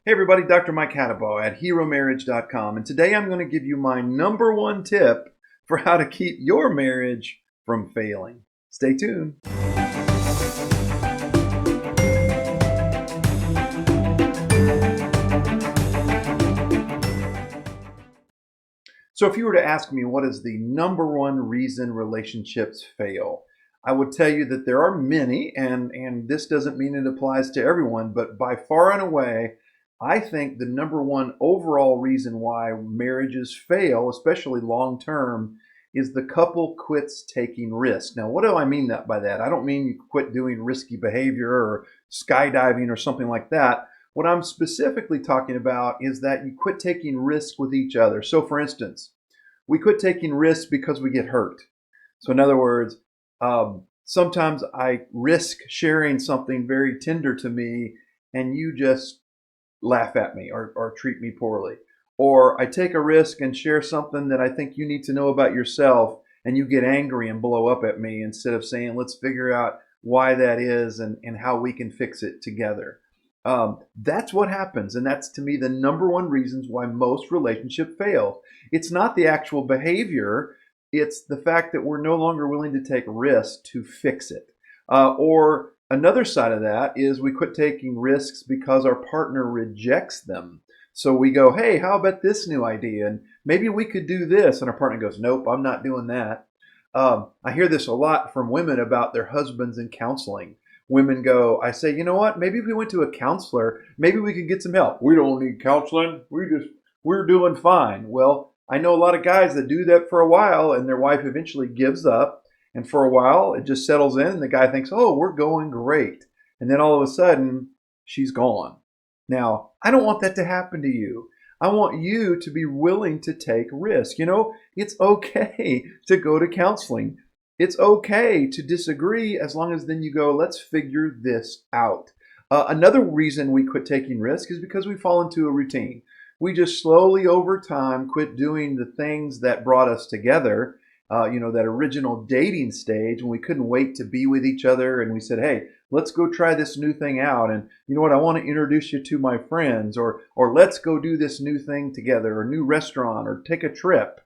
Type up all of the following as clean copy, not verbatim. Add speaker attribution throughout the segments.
Speaker 1: Hey everybody, Dr. Mike Hattabaugh at HeroMarriage.com, and today I'm going to give you my number one tip for how to keep your marriage from failing. Stay tuned. So if you were to ask me what is the number one reason relationships fail, I would tell you that there are many, and this doesn't mean it applies to everyone, but by far and away, I think the number one overall reason why marriages fail, especially long term, is the couple quits taking risks. Now, what do I mean by that? I don't mean you quit doing risky behavior or skydiving or something like that. What I'm specifically talking about is that you quit taking risks with each other. So, for instance, we quit taking risks because we get hurt. So, in other words, sometimes I risk sharing something very tender to me, and you just laugh at me or treat me poorly. Or I take a risk and share something that I think you need to know about yourself, and you get angry and blow up at me instead of saying, let's figure out why that is and how we can fix it together. That's what happens. And that's to me the number one reasons why most relationship fails. It's not the actual behavior, it's the fact that we're no longer willing to take risks to fix it. Or another side of that is we quit taking risks because our partner rejects them. So we go, hey, how about this new idea? And maybe we could do this. And our partner goes, nope, I'm not doing that. I hear this a lot from women about their husbands in counseling. Women go, I say, you know what? Maybe if we went to a counselor, maybe we could get some help. We don't need counseling. We're doing fine. Well, I know a lot of guys that do that for a while and their wife eventually gives up. And for a while, it just settles in and the guy thinks, oh, we're going great. And then all of a sudden, she's gone. Now, I don't want that to happen to you. I want you to be willing to take risks. You know, it's okay to go to counseling. It's okay to disagree as long as then you go, let's figure this out. Another reason we quit taking risks is because we fall into a routine. We just slowly over time quit doing the things that brought us together. That original dating stage when we couldn't wait to be with each other and we said, hey, let's go try this new thing out. And you know what? I want to introduce you to my friends or let's go do this new thing together or new restaurant or take a trip.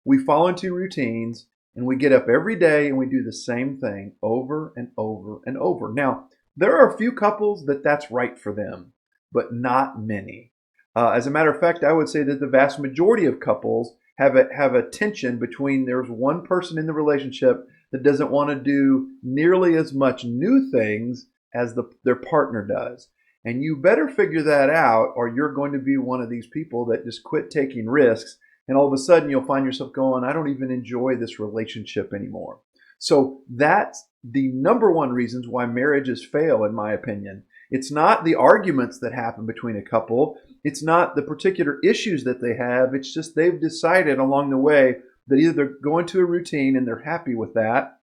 Speaker 1: We fall into routines and we get up every day and we do the same thing over and over and over. Now, there are a few couples that's right for them, but not many. As a matter of fact, I would say that the vast majority of couples have a tension between there's one person in the relationship that doesn't want to do nearly as much new things as their partner does. And you better figure that out or you're going to be one of these people that just quit taking risks and all of a sudden you'll find yourself going, I don't even enjoy this relationship anymore. So that's the number one reasons why marriages fail, in my opinion. It's not the arguments that happen between a couple. It's not the particular issues that they have. It's just they've decided along the way that either they're going to a routine and they're happy with that,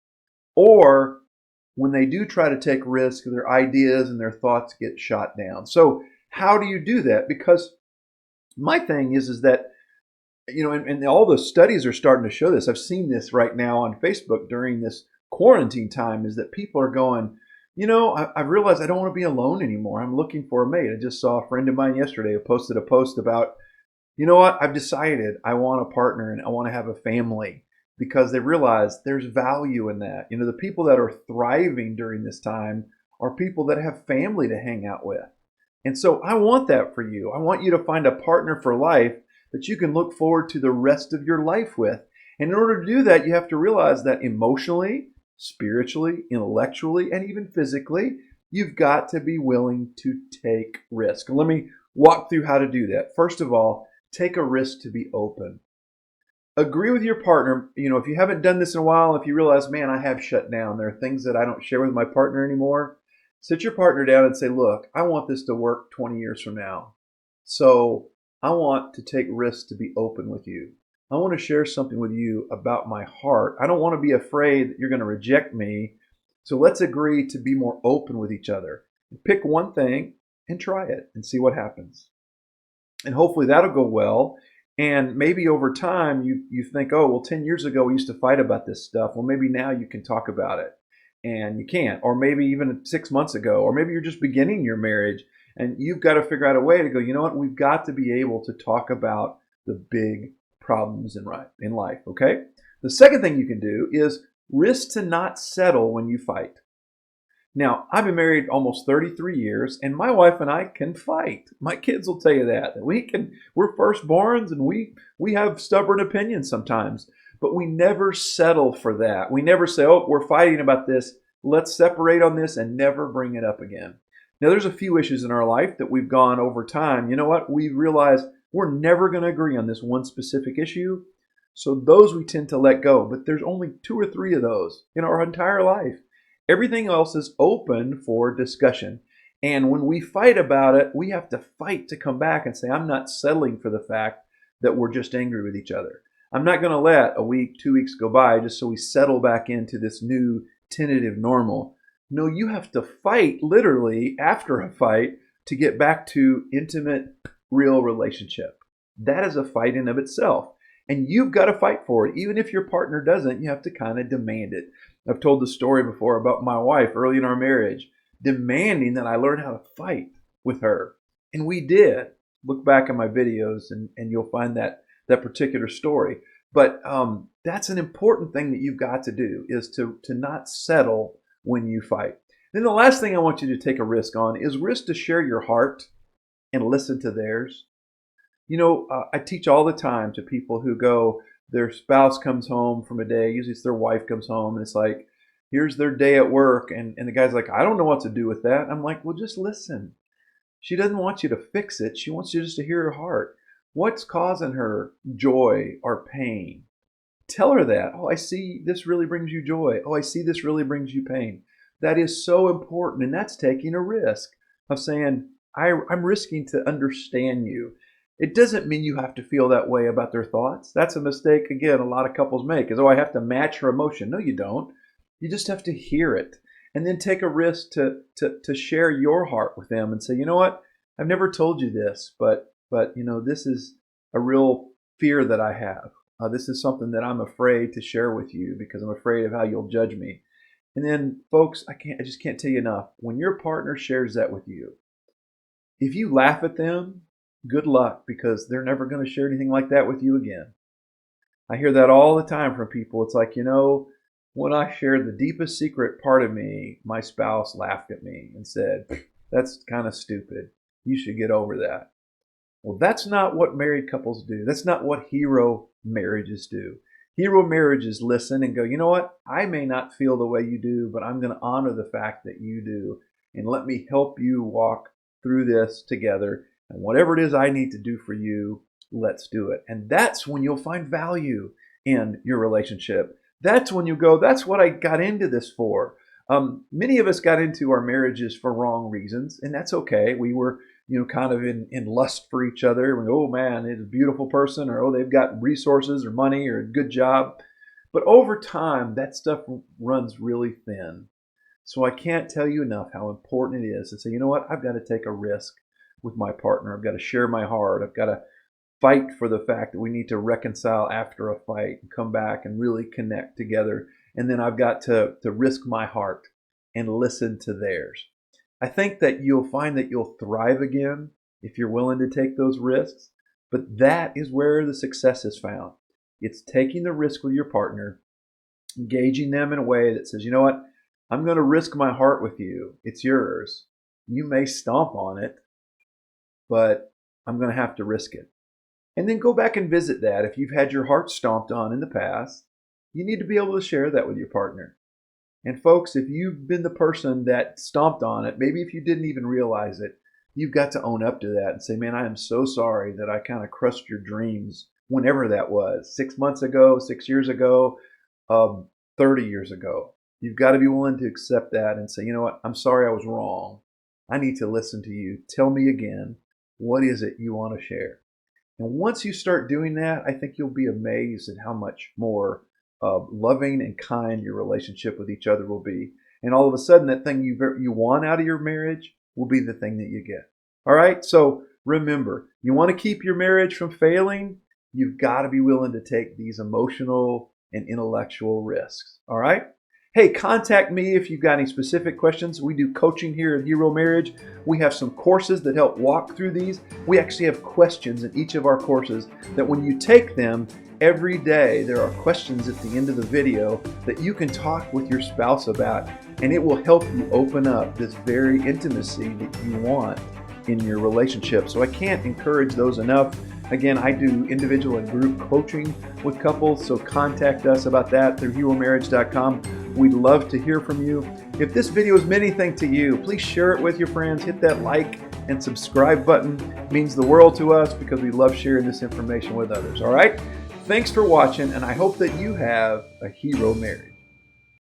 Speaker 1: or when they do try to take risks, their ideas and their thoughts get shot down. So how do you do that? Because my thing is that, and all the studies are starting to show this. I've seen this right now on Facebook during this quarantine time is that people are going, I've realized I don't want to be alone anymore. I'm looking for a mate. I just saw a friend of mine yesterday who posted a post about, you know what, I've decided I want a partner and I want to have a family because they realize there's value in that. The people that are thriving during this time are people that have family to hang out with. And so I want that for you. I want you to find a partner for life that you can look forward to the rest of your life with. And in order to do that, you have to realize that emotionally, spiritually, intellectually, and even physically, you've got to be willing to take risk. Let me walk through how to do that. First of all, take a risk to be open. Agree with your partner. If you haven't done this in a while, if you realize, man, I have shut down, there are things that I don't share with my partner anymore, sit your partner down and say, look, I want this to work 20 years from now. So I want to take risks to be open with you. I want to share something with you about my heart. I don't want to be afraid that you're going to reject me. So let's agree to be more open with each other. Pick one thing and try it and see what happens. And hopefully that'll go well. And maybe over time you think, oh, well, 10 years ago we used to fight about this stuff. Well, maybe now you can talk about it and you can't. Or maybe even 6 months ago, or maybe you're just beginning your marriage And you've got to figure out a way to go, you know what, we've got to be able to talk about the big problems in life, okay? The second thing you can do is risk to not settle when you fight. Now, I've been married almost 33 years, and my wife and I can fight. My kids will tell you that. We're firstborns, and we have stubborn opinions sometimes, but we never settle for that. We never say, oh, we're fighting about this. Let's separate on this and never bring it up again. Now, there's a few issues in our life that we've gone over time. You know what? We realized we're never going to agree on this one specific issue. So those we tend to let go. But there's only 2 or 3 of those in our entire life. Everything else is open for discussion. And when we fight about it, we have to fight to come back and say, I'm not settling for the fact that we're just angry with each other. I'm not going to let a week, 2 weeks go by just so we settle back into this new tentative normal. No, you have to fight literally after a fight to get back to intimate, real relationship. That is a fight in of itself. And you've got to fight for it. Even if your partner doesn't, you have to kind of demand it. I've told the story before about my wife early in our marriage, demanding that I learn how to fight with her. And we did. Look back at my videos and you'll find that particular story. But that's an important thing that you've got to do, is to not settle when you fight. Then the last thing I want you to take a risk on is risk to share your heart and listen to theirs. You know, I teach all the time to people who go, their spouse comes home from a day, usually it's their wife comes home, and it's like, here's their day at work, and the guy's like, I don't know what to do with that. I'm like, well, just listen. She doesn't want you to fix it. She wants you just to hear her heart. What's causing her joy or pain? Tell her that. Oh, I see this really brings you joy. Oh, I see this really brings you pain. That is so important, and that's taking a risk of saying, I'm risking to understand you. It doesn't mean you have to feel that way about their thoughts. That's a mistake, again, a lot of couples make, is, oh, I have to match her emotion. No, you don't. You just have to hear it. And then take a risk to share your heart with them and say, you know what? I've never told you this, but you know, this is a real fear that I have. This is something that I'm afraid to share with you because I'm afraid of how you'll judge me. And then, folks, I just can't tell you enough. When your partner shares that with you, if you laugh at them, good luck, because they're never going to share anything like that with you again. I hear that all the time from people. It's like, you know, when I shared the deepest secret part of me, my spouse laughed at me and said, that's kind of stupid. You should get over that. Well, that's not what married couples do. That's not what hero marriages do. Hero marriages listen and go, you know what? I may not feel the way you do, but I'm going to honor the fact that you do. And let me help you walk through this together. And whatever it is I need to do for you, let's do it. And that's when you'll find value in your relationship. That's when you go, that's what I got into this for. Many of us got into our marriages for wrong reasons, and that's okay. We were, you know, kind of in lust for each other. We go, oh man, it's a beautiful person, or oh, they've got resources or money or a good job. But over time, that stuff runs really thin. So I can't tell you enough how important it is to say, you know what, I've got to take a risk with my partner. I've got to share my heart. I've got to fight for the fact that we need to reconcile after a fight and come back and really connect together. And then I've got to risk my heart and listen to theirs. I think that you'll find that you'll thrive again if you're willing to take those risks. But that is where the success is found. It's taking the risk with your partner, engaging them in a way that says, you know what, I'm going to risk my heart with you. It's yours. You may stomp on it, but I'm going to have to risk it. And then go back and visit that. If you've had your heart stomped on in the past, you need to be able to share that with your partner. And folks, if you've been the person that stomped on it, maybe if you didn't even realize it, you've got to own up to that and say, man, I am so sorry that I kind of crushed your dreams whenever that was. 6 months ago, 6 years ago, 30 years ago. You've got to be willing to accept that and say, you know what, I'm sorry I was wrong. I need to listen to you. Tell me again, what is it you want to share? And once you start doing that, I think you'll be amazed at how much more loving and kind your relationship with each other will be. And all of a sudden, that thing you want out of your marriage will be the thing that you get. All right? So remember, you want to keep your marriage from failing, you've got to be willing to take these emotional and intellectual risks. All right? Hey, contact me if you've got any specific questions. We do coaching here at Hero Marriage. We have some courses that help walk through these. We actually have questions in each of our courses that when you take them every day, there are questions at the end of the video that you can talk with your spouse about, and it will help you open up this very intimacy that you want in your relationship. So I can't encourage those enough. Again, I do individual and group coaching with couples, so contact us about that through heromarriage.com. We'd love to hear from you. If this video has meant anything to you, please share it with your friends. Hit that like and subscribe button. It means the world to us because we love sharing this information with others. All right? Thanks for watching, and I hope that you have a hero marriage.